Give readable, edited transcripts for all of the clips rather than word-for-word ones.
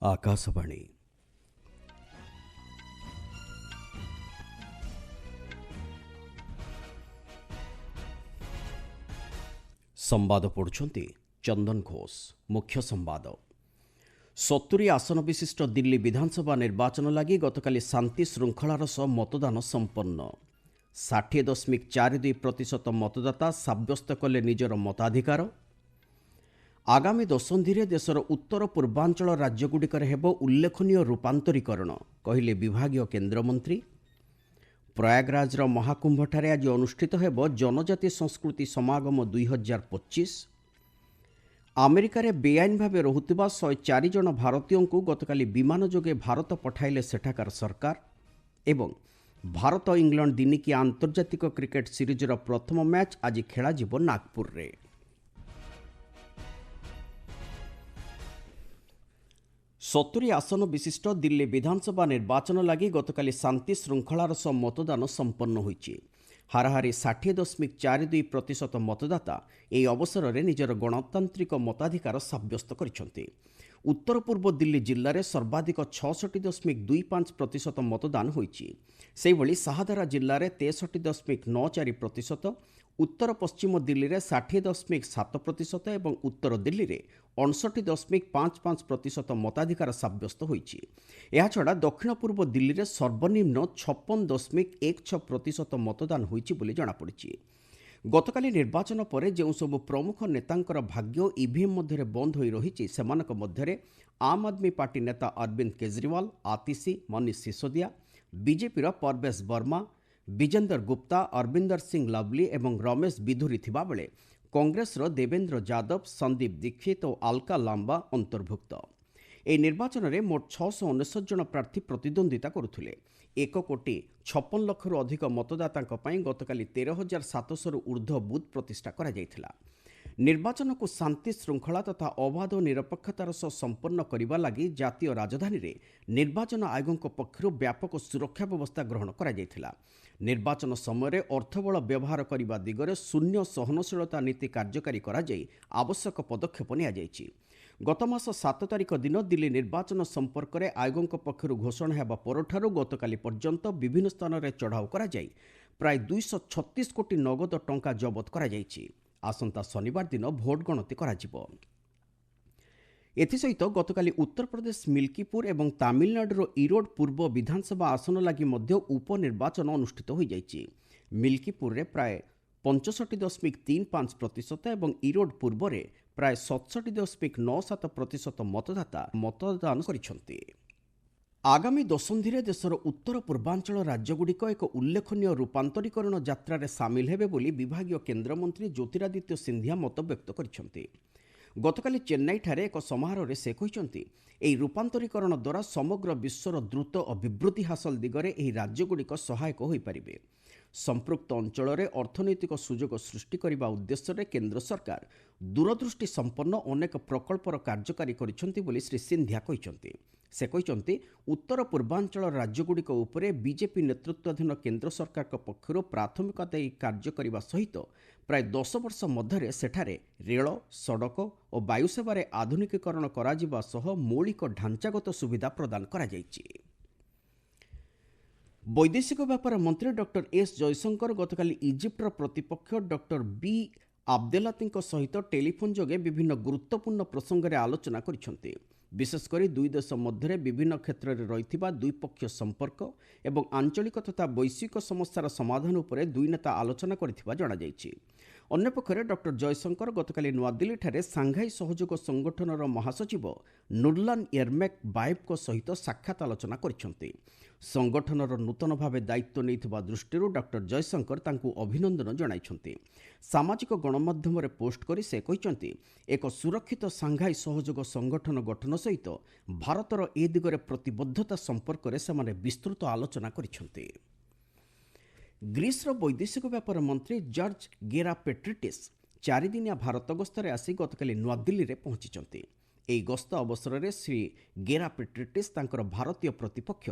आकाशवाणी संवाद पढ़ुछंती चंदन घोष। मुख्य संवाद 70 आसन विशिष्ट दिल्ली विधानसभा निर्वाचन लगी गतकाली शांति श्रृंखलार सह मतदान संपन्न 60.42% मतदाता साब्यस्त कले निजर मताधिकार। आगामी दशंधि देशर उत्तर पूर्वांचल राज्यगुड़िकर हेब उल्लेखनीय रूपांतरीकरण कहले विभागीय केन्द्रमंत्री। प्रयागराजर महाकुंभठारे आज अनुष्ठित हेब जनजाति संस्कृति समागम 2025। अमेरिकार बेआईन भावे रहुतिबा 104 जन भारतीयों को गतकाली विमान जोगे भारत पठाइले सेठाकार सरकार। एवं भारत इंग्लैंड दिनिकिया आंतर्जातिक क्रिकेट सीरीजर प्रथम मैच आज खेलाजिब नागपुर रे। सत्तरी आसन विशिष्ट दिल्ली विधानसभा निर्वाचन लगी गतकाली शांति श्रृंखलार सह मतदान संपन्न होइछि। हाराहारी 60.42% मतदाता এই अवसर निजर गणतांत्रिक मताधिकार साब्यस्त करिसेंति। उत्तर पूर्व दिल्ली जिल्ला रे सर्वाधिक 66.25% मतदान होइछि। सेहिभଳି साहादारा जिल्ला रे 63.94%, उत्तर पश्चिम दिल्ली रे 60.7% एवं उत्तर दिल्ली रे 59.55% मताधिकार साब्यस्त होइछि। एहा छडा दक्षिण पूर्व दिल्ली रे सर्वनिम्न 56.16% मतदान होइछि बोली जणा पड़िछि। गतकाली निर्वाचन पर जो सब प्रमुख नेतांकर भाग्य ईवीएम मध्य बंद हो रही सेमानक मध्य आम आदमी पार्टी नेता अरविंद केजरीवाल, आतिशी, मनीष सिसोदिया, बीजेपी परवेश वर्मा, विजेंदर गुप्ता, अरविंदर सिंह लवली एवं रमेश बिधुरी थिबा बेले कांग्रेसर देवेंद्र यादव, संदीप दीक्षित और अलका लांबा अंतर्भुक्त। ए निर्वाचन में मोट 659 जन प्रार्थी प्रतिद्वंदिता करुथिले। 1,56,00,000 अधिक मतदाता गतकाली 13,700 ऊर्ध्व बूथ प्रतिष्ठा करा जायथिला। निर्वाचन को शांति श्रृंखला तथा अबाध और निरपेक्षतार सह संपन्न करने लगी जातीय राजधानी रे निर्वाचन आयोग पक्षरु व्यापक सुरक्षा व्यवस्था ग्रहण करा जायथिला। निर्वाचन समय अर्थबल व्यवहार करने दिगरे शून्य सहनशीलता नीति कार्यकारी करा जाय आवश्यक पदक्षेप निया जायछि। गत मास 7 तारिख दिन दिल्ली निर्वाचन संपर्क में आयोग पक्षरु घोषणा हेबा परठारु गतकाली पर्यंत विभिन्न स्थान में चढ़ाऊ करा जाय प्राय 236 कोटी नगद टंका जबत करा जायछि। आसंता शनिवार दिन भोट गणति कराजिबो। एथिसहित गतकाली उत्तर प्रदेश मिल्कीपुर एवं तामिलनाडुर इरोड पूर्व विधानसभा आसन लगी मध्य उपनिर्वाचन अनुष्ठित हो जायछि। मिल्कीपुर रे प्राय 65.35% एवं इरोड पूर्व रे प्राय 67.97% मतदाता मतदान करिसेंति। आगामी दशंधि देशर उत्तर पूर्वांचल राज्यगुड़िक एक उल्लेखनीय रूपांतरीकरण यात्रा सामिल हेबे बोली विभागीय केन्द्रमंत्री ज्योतिरादित्य सिंधिया मत व्यक्त करिसेंति। गतकाली चेन्नई ठारे एक समारोह से कहिसेंति एही रूपांतरीकरण द्वारा समग्र विश्वर द्रुत अभिवृद्धि हासिल दिगरे एही राज्यगुड़िक सहायक होई परिबे। संपृक्त अंचल में अर्थनैतिक सुजोग सृष्टि करने उद्देश्य केंद्र सरकार दूरदृष्टि संपन्न अनेक प्रकल्पर कार्यकारी करिसेंति बोली श्री सिंधिया कहिसेंति। से कहिसेंति उत्तर पूर्वांचल राज्यगुड़िक उपरे बीजेपी नेतृत्वाधीन केंद्र सरकार पक्षरु प्राथमिकता देई कार्य करने सहित प्राय 10 वर्ष मध्य सेठारे रेल, सड़क और वायुसेवार आधुनिकीकरण कराजिबा सह मौलिक ढांचागत सुविधा प्रदान करा जायछि। वैदेशिक व्यापार मंत्री डॉक्टर एस जयशंकर गतकाली इजिप्टर प्रतिपक्ष डॉक्टर बी आब्देलाती सहित टेलीफोन जोगे विभिन्न गुरुत्वपूर्ण प्रसंग में आलोचना करिसेंति। विशेषकर दुई देश मध्य विभिन्न क्षेत्र में रही द्विपक्षीय संपर्क एवं आंचलिक तथा वैश्विक समस्यार समाधान उपरे दुई नेता आलोचना करथिबा जणा जायछि। अन्य पक्षरे डॉक्टर जयशंकर गतकाली नुआदिल्ली ठारे सांघाई सहयोग संगठनर महासचिव नुरलान येरमेक बायेव सहित साक्षात आलोचना करिसेंति। संगठनर नूतन भावे दायित्व नैथिबा दृष्टिरू डॉक्टर जयशंकर तांकु अभिनंदन जणाइछंति। सामाजिक गणमाध्यम रे पोस्ट करी से कहिसेंति एक सुरक्षित सांघाई सहयोग संगठन गठन सहित भारतर ए दिगरे प्रतिबद्धता संपर्क रे सेमाने विस्तृत आलोचना करिसेंति। ग्रीसर वैदेशिक व्यापार मंत्री जॉर्ज गेरापेट्रिटिस 4 दिनिया भारत गस्तरे आसी गतकाली नुआदिल्ली रे पहुंचिचंती। ଏହି ଗସ୍ତ ଅବସରରେ ଶ୍ରୀ ଗେରା ପେଟ୍ରିଟିସ୍ ତାଙ୍କର ଭାରତୀୟ ପ୍ରତିପକ୍ଷ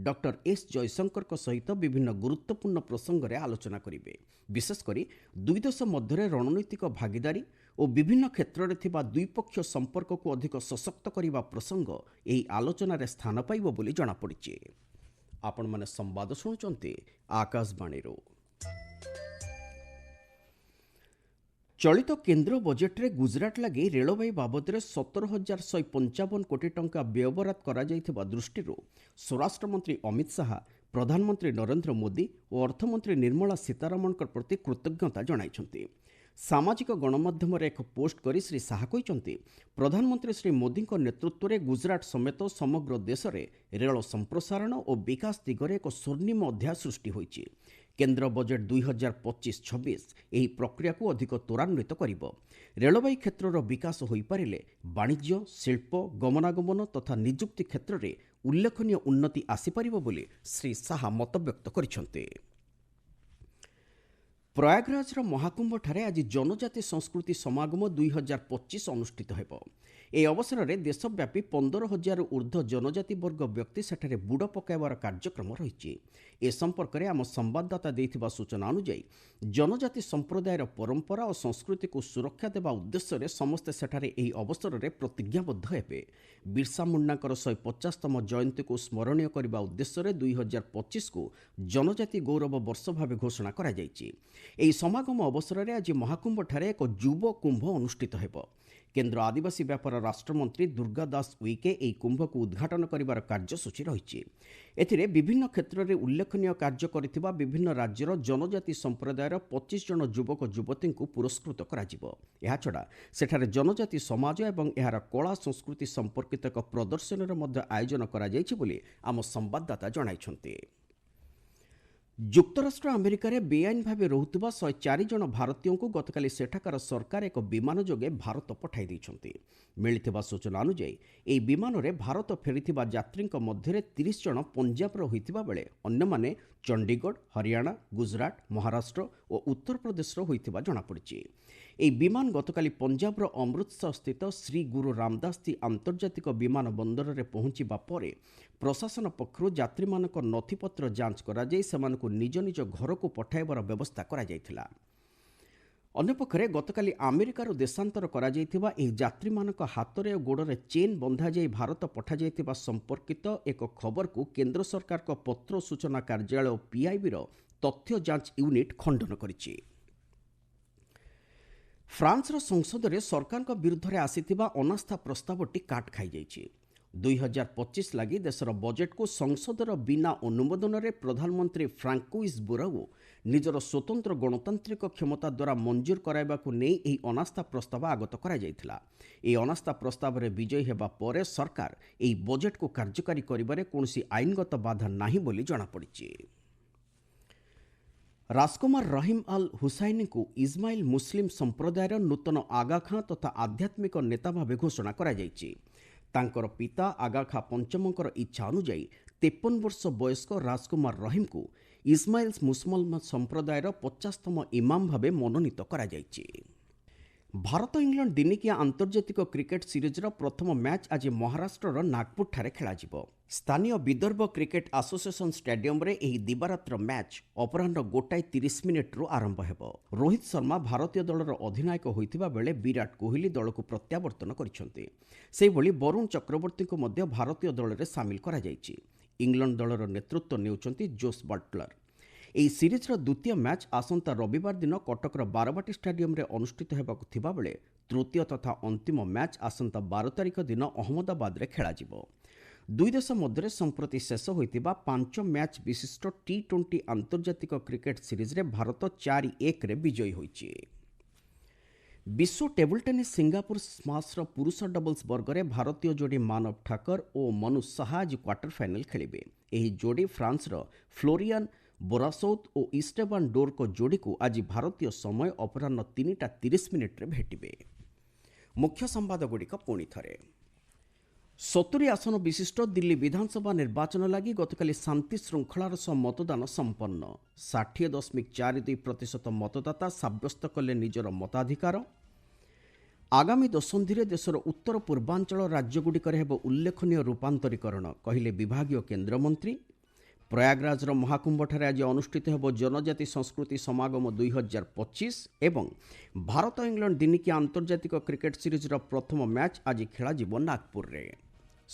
ଡକ୍ଟର ଏସ୍ ଜୟଶଙ୍କରଙ୍କ ସହିତ ବିଭିନ୍ନ ଗୁରୁତ୍ୱପୂର୍ଣ୍ଣ ପ୍ରସଙ୍ଗରେ ଆଲୋଚନା କରିବେ। ବିଶେଷକରି ଦୁଇ ଦେଶ ମଧ୍ୟରେ ରଣନୈତିକ ଭାଗିଦାରୀ ଓ ବିଭିନ୍ନ କ୍ଷେତ୍ରରେ ଥିବା ଦ୍ୱିପକ୍ଷୀୟ ସମ୍ପର୍କକୁ ଅଧିକ ସଶକ୍ତ କରିବା ପ୍ରସଙ୍ଗ ଏହି ଆଲୋଚନାରେ ସ୍ଥାନ ପାଇବ ବୋଲି ଜଣାପଡ଼ିଛି। ଆପଣମାନେ ସମ୍ବାଦ ଶୁଣୁଛନ୍ତି ଆକାଶବାଣୀରୁ। ଚଳିତ କେନ୍ଦ୍ର ବଜେଟ୍ରେ ଗୁଜରାଟ ଲାଗି ରେଳବାଇ ବାବଦରେ 17,155 କୋଟି ଟଙ୍କା ବ୍ୟୟବରାଦ କରାଯାଇଥିବା ଦୃଷ୍ଟିରୁ ସ୍ୱରାଷ୍ଟ୍ରମନ୍ତ୍ରୀ ଅମିତ ଶାହା ପ୍ରଧାନମନ୍ତ୍ରୀ ନରେନ୍ଦ୍ର ମୋଦି ଓ ଅର୍ଥମନ୍ତ୍ରୀ ନିର୍ମଳା ସୀତାରମଣଙ୍କ ପ୍ରତି କୃତଜ୍ଞତା ଜଣାଇଛନ୍ତି। ସାମାଜିକ ଗଣମାଧ୍ୟମରେ ଏକ ପୋଷ୍ଟ କରି ଶ୍ରୀ ଶାହା କହିଛନ୍ତି, ପ୍ରଧାନମନ୍ତ୍ରୀ ଶ୍ରୀ ମୋଦିଙ୍କ ନେତୃତ୍ୱରେ ଗୁଜରାଟ ସମେତ ସମଗ୍ର ଦେଶରେ ରେଳ ସମ୍ପ୍ରସାରଣ ଓ ବିକାଶ ଦିଗରେ ଏକ ସ୍ୱର୍ଣ୍ଣିମ ଅଧ୍ୟାୟ ସୃଷ୍ଟି ହୋଇଛି। କେନ୍ଦ୍ର ବଜେଟ୍ 2025-26 ଏହି ପ୍ରକ୍ରିୟାକୁ ଅଧିକ ତ୍ୱରାନ୍ୱିତ କରିବ। ରେଳବାଇ କ୍ଷେତ୍ରର ବିକାଶ ହୋଇପାରିଲେ ବାଣିଜ୍ୟ, ଶିଳ୍ପ, ଗମନାଗମନ ତଥା ନିଯୁକ୍ତି କ୍ଷେତ୍ରରେ ଉଲ୍ଲେଖନୀୟ ଉନ୍ନତି ଆସିପାରିବ ବୋଲି ଶ୍ରୀ ଶାହା ମତବ୍ୟକ୍ତ କରିଛନ୍ତି। ପ୍ରୟାଗରାଜର ମହାକୁମ୍ଭଠାରେ ଆଜି ଜନଜାତି ସଂସ୍କୃତି ସମାଗମ 2025 ଅନୁଷ୍ଠିତ ହେବ। ଏହି ଅବସରରେ ଦେଶବ୍ୟାପୀ 15,000ରୁ ଉର୍ଦ୍ଧ୍ୱ ଜନଜାତି ବର୍ଗ ବ୍ୟକ୍ତି ସେଠାରେ ବୁଡ଼ ପକାଇବାର କାର୍ଯ୍ୟକ୍ରମ ରହିଛି। ଏ ସମ୍ପର୍କରେ ଆମ ସମ୍ବାଦଦାତା ଦେଇଥିବା ସୂଚନା ଅନୁଯାୟୀ ଜନଜାତି ସମ୍ପ୍ରଦାୟର ପରମ୍ପରା ଓ ସଂସ୍କୃତିକୁ ସୁରକ୍ଷା ଦେବା ଉଦ୍ଦେଶ୍ୟରେ ସମସ୍ତେ ସେଠାରେ ଏହି ଅବସରରେ ପ୍ରତିଜ୍ଞାବଦ୍ଧ ହେବେ। ବିର୍ସା ମୁଣ୍ଡାଙ୍କର 150ତମ ଜୟନ୍ତୀକୁ ସ୍ମରଣୀୟ କରିବା ଉଦ୍ଦେଶ୍ୟରେ 2025କୁ ଜନଜାତି ଗୌରବ ବର୍ଷ ଭାବେ ଘୋଷଣା କରାଯାଇଛି। ଏହି ସମାଗମ ଅବସରରେ ଆଜି ମହାକୁମ୍ଭଠାରେ ଏକ ଯୁବ କୁମ୍ଭ ଅନୁଷ୍ଠିତ ହେବ। କେନ୍ଦ୍ର ଆଦିବାସୀ ବ୍ୟାପାର ରାଷ୍ଟ୍ରମନ୍ତ୍ରୀ ଦୁର୍ଗା ଦାସ ଉଇକେ ଏହି କୁମ୍ଭକୁ ଉଦ୍ଘାଟନ କରିବାର କାର୍ଯ୍ୟସୂଚୀ ରହିଛି। ଏଥିରେ ବିଭିନ୍ନ କ୍ଷେତ୍ରରେ ଉଲ୍ଲେଖନୀୟ କାର୍ଯ୍ୟ କରିଥିବା ବିଭିନ୍ନ ରାଜ୍ୟର ଜନଜାତି ସମ୍ପ୍ରଦାୟର 25 ଜଣ ଯୁବକ ଯୁବତୀଙ୍କୁ ପୁରସ୍କୃତ କରାଯିବ। ଏହାଛଡ଼ା ସେଠାରେ ଜନଜାତି ସମାଜ ଏବଂ ଏହାର କଳା ସଂସ୍କୃତି ସମ୍ପର୍କିତ ଏକ ପ୍ରଦର୍ଶନୀର ମଧ୍ୟ ଆୟୋଜନ କରାଯାଇଛି ବୋଲି ଆମ ସମ୍ବାଦଦାତା ଜଣାଇଛନ୍ତି। ଯୁକ୍ତରାଷ୍ଟ୍ର ଆମେରିକାରେ ବେଆଇନ ଭାବେ ରହୁଥିବା 104 ଜଣ ଭାରତୀୟଙ୍କୁ ଗତକାଲି ସେଠାକାର ସରକାର ଏକ ବିମାନ ଯୋଗେ ଭାରତ ପଠାଇ ଦେଇଛନ୍ତି। ମିଳିଥିବା ସୂଚନା ଅନୁଯାୟୀ ଏହି ବିମାନରେ ଭାରତ ଫେରିଥିବା ଯାତ୍ରୀଙ୍କ ମଧ୍ୟରେ 30 ଜଣ ପଞ୍ଜାବର ହୋଇଥିବା ବେଳେ ଅନ୍ୟମାନେ ଚଣ୍ଡିଗଡ଼, ହରିୟାଣା, ଗୁଜରାଟ, ମହାରାଷ୍ଟ୍ର ଓ ଉତ୍ତରପ୍ରଦେଶର ହୋଇଥିବା ଜଣାପଡ଼ିଛି। ଏହି ବିମାନ ଗତକାଲି ପଞ୍ଜାବର ଅମୃତସର ସ୍ଥିତ ଶ୍ରୀ ଗୁରୁ ରାମଦାସଜୀ ଆନ୍ତର୍ଜାତିକ ବିମାନ ବନ୍ଦରରେ ପହଞ୍ଚିବା ପରେ ପ୍ରଶାସନ ପକ୍ଷରୁ ଯାତ୍ରୀମାନଙ୍କ ନଥିପତ୍ର ଯାଞ୍ଚ କରାଯାଇ ସେମାନଙ୍କୁ ନିଜ ନିଜ ଘରକୁ ପଠାଇବାର ବ୍ୟବସ୍ଥା କରାଯାଇଥିଲା। ଅନ୍ୟପକ୍ଷରେ ଗତକାଲି ଆମେରିକାରୁ ଦେଶାନ୍ତର କରାଯାଇଥିବା ଏହି ଯାତ୍ରୀମାନଙ୍କ ହାତରେ ଓ ଗୋଡ଼ରେ ଚେନ୍ ବନ୍ଧାଯାଇ ଭାରତ ପଠାଯାଇଥିବା ସମ୍ପର୍କିତ ଏକ ଖବରକୁ କେନ୍ଦ୍ର ସରକାରଙ୍କ ପତ୍ର ସୂଚନା କାର୍ଯ୍ୟାଳୟ ପିଆଇବିର ତଥ୍ୟ ଯାଞ୍ଚ ୟୁନିଟ୍ ଖଣ୍ଡନ କରିଛି। ଫ୍ରାନ୍ସର ସଂସଦରେ ସରକାରଙ୍କ ବିରୁଦ୍ଧରେ ଆସିଥିବା ଅନାସ୍ଥା ପ୍ରସ୍ତାବଟି କାଟ୍ ଖାଇଯାଇଛି। 2025 ଲାଗି ଦେଶର ବଜେଟ୍କୁ ସଂସଦର ବିନା ଅନୁମୋଦନରେ ପ୍ରଧାନମନ୍ତ୍ରୀ ଫ୍ରାଙ୍କୋଇସ୍ ବୋରାଓ ନିଜର ସ୍ୱତନ୍ତ୍ର ଗଣତାନ୍ତ୍ରିକ କ୍ଷମତା ଦ୍ୱାରା ମଞ୍ଜୁର କରାଇବାକୁ ନେଇ ଏହି ଅନାସ୍ଥା ପ୍ରସ୍ତାବ ଆଗତ କରାଯାଇଥିଲା। ଏହି ଅନାସ୍ଥା ପ୍ରସ୍ତାବରେ ବିଜୟୀ ହେବା ପରେ ସରକାର ଏହି ବଜେଟ୍କୁ କାର୍ଯ୍ୟକାରୀ କରିବାରେ କୌଣସି ଆଇନଗତ ବାଧା ନାହିଁ ବୋଲି ଜଣାପଡ଼ିଛି। ରାଜକୁମାର ରହିମ ଆଲ୍ ହୁସାଇନିଙ୍କୁ ଇସ୍ମାଇଲ ମୁସଲିମ ସମ୍ପ୍ରଦାୟର ନୂତନ ଆଗା ଖାଁ ତଥା ଆଧ୍ୟାତ୍ମିକ ନେତା ଭାବେ ଘୋଷଣା କରାଯାଇଛି। ତାଙ୍କର ପିତା ଆଗା ଖାଁ ପଞ୍ଚମଙ୍କର ଇଚ୍ଛା ଅନୁଯାୟୀ 53 ବର୍ଷ ବୟସ୍କ ରାଜକୁମାର ରହିମଙ୍କୁ ଇସ୍ମାଇଲ ମୁସଲମାନ ସମ୍ପ୍ରଦାୟର 50ତମ ଇମାମ ଭାବେ ମନୋନୀତ କରାଯାଇଛି। ଭାରତ ଇଂଲଣ୍ଡ ଦିନିକିଆ ଆନ୍ତର୍ଜାତିକ କ୍ରିକେଟ ସିରିଜର ପ୍ରଥମ ମ୍ୟାଚ୍ ଆଜି ମହାରାଷ୍ଟ୍ରର ନାଗପୁରଠାରେ ଖେଳାଯିବ। ସ୍ଥାନୀୟ ବିଦର୍ଭ କ୍ରିକେଟ ଆସୋସିଏସନ ଷ୍ଟାଡିୟମରେ ଏହି ଦିବାରାତ୍ର ମ୍ୟାଚ୍ ଅପରାହ୍ନ 1:30ରୁ ଆରମ୍ଭ ହେବ। ରୋହିତ ଶର୍ମା ଭାରତୀୟ ଦଳର ଅଧିନାୟକ ହୋଇଥିବା ବେଳେ ବିରାଟ କୋହଲି ଦଳକୁ ପ୍ରତ୍ୟାବର୍ତ୍ତନ କରିଛନ୍ତି। ସେହିଭଳି ବରୁଣ ଚକ୍ରବର୍ତ୍ତୀଙ୍କୁ ମଧ୍ୟ ଭାରତୀୟ ଦଳରେ ସାମିଲ କରାଯାଇଛି। ଇଂଲଣ୍ଡ ଦଳର ନେତୃତ୍ୱ ନେଉଛନ୍ତି ଜୋସ୍ ବଟଲର। ଏହି ସିରିଜର ଦ୍ୱିତୀୟ ମ୍ୟାଚ୍ ଆସନ୍ତା ରବିବାର ଦିନ କଟକର ବାରବାଟୀ ଷ୍ଟାଡିୟମରେ ଅନୁଷ୍ଠିତ ହେବାକୁ ଥିବାବେଳେ ତୃତୀୟ ତଥା ଅନ୍ତିମ ମ୍ୟାଚ୍ ଆସନ୍ତା 12 ତାରିଖ ଦିନ ଅହମ୍ମଦାବାଦରେ ଖେଳାଯିବ। ଦୁଇ ଦେଶ ମଧ୍ୟରେ ସମ୍ପ୍ରତି ଶେଷ ହୋଇଥିବା 5 ମ୍ୟାଚ୍ ବିଶିଷ୍ଟ T20 ଆନ୍ତର୍ଜାତିକ କ୍ରିକେଟ ସିରିଜରେ ଭାରତ 4-1ରେ ବିଜୟୀ ହୋଇଛି। ବିଶ୍ୱ ଟେବୁଲ ଟେନିସ୍ ସିଙ୍ଗାପୁର ସ୍ମାସ୍ର ପୁରୁଷ ଡବଲ୍ସ ବର୍ଗରେ ଭାରତୀୟ ଯୋଡ଼ି ମାନବ ଠାକର ଓ ମନୁ ଶାହା ଆଜି କ୍ୱାର୍ଟର ଫାଇନାଲ ଖେଳିବେ। ଏହି ଯୋଡ଼ି ଫ୍ରାନ୍ସର ଫ୍ଲୋରିଆନ୍ ବୋରାସୌତ୍ ଓ ଇଷ୍ଟେବାନ ଡୋର୍ଙ୍କ ଯୋଡ଼ିକୁ ଆଜି ଭାରତୀୟ ସମୟ ଅପରାହ୍ନ 3:30ରେ ଭେଟିବେ। ମୁଖ୍ୟ ସମ୍ବାଦଗୁଡ଼ିକ ପୁଣି ଥରେ। 70 ଆସନ ବିଶିଷ୍ଟ ଦିଲ୍ଲୀ ବିଧାନସଭା ନିର୍ବାଚନ ଲାଗି ଗତକାଲି ଶାନ୍ତି ଶୃଙ୍ଖଳାର ସହ ମତଦାନ ସମ୍ପନ୍ନ। 60.42% ମତଦାତା ସାବ୍ୟସ୍ତ କଲେ ନିଜର ମତାଧିକାର। ଆଗାମୀ ଦଶନ୍ଧିରେ ଦେଶର ଉତ୍ତର ପୂର୍ବାଞ୍ଚଳ ରାଜ୍ୟଗୁଡ଼ିକରେ ହେବ ଉଲ୍ଲେଖନୀୟ ରୂପାନ୍ତରୀକରଣ କହିଲେ ବିଭାଗୀୟ କେନ୍ଦ୍ରମନ୍ତ୍ରୀ। ପ୍ରୟାଗରାଜର ମହାକୁମ୍ଭଠାରେ ଆଜି ଅନୁଷ୍ଠିତ ହେବ ଜନଜାତି ସଂସ୍କୃତି ସମାଗମ 2025 ଏବଂ ଭାରତ ଇଂଲଣ୍ଡ ଦିନିକିଆ ଆନ୍ତର୍ଜାତିକ କ୍ରିକେଟ ସିରିଜର ପ୍ରଥମ ମ୍ୟାଚ୍ ଆଜି ଖେଳାଯିବ ନାଗପୁରରେ।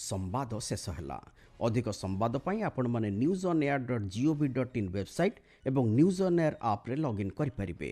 ସମ୍ବାଦ ଶେଷ ହେଲା। ଅଧିକ ସମ୍ବାଦ ପାଇଁ ଆପଣମାନେ newsonair.gov.in ୱେବସାଇଟ୍ ଏବଂ ନ୍ୟୁଜ୍ ଅନ୍ ଏୟାର ଆପ୍ରେ ଲଗ୍ଇନ୍ କରିପାରିବେ।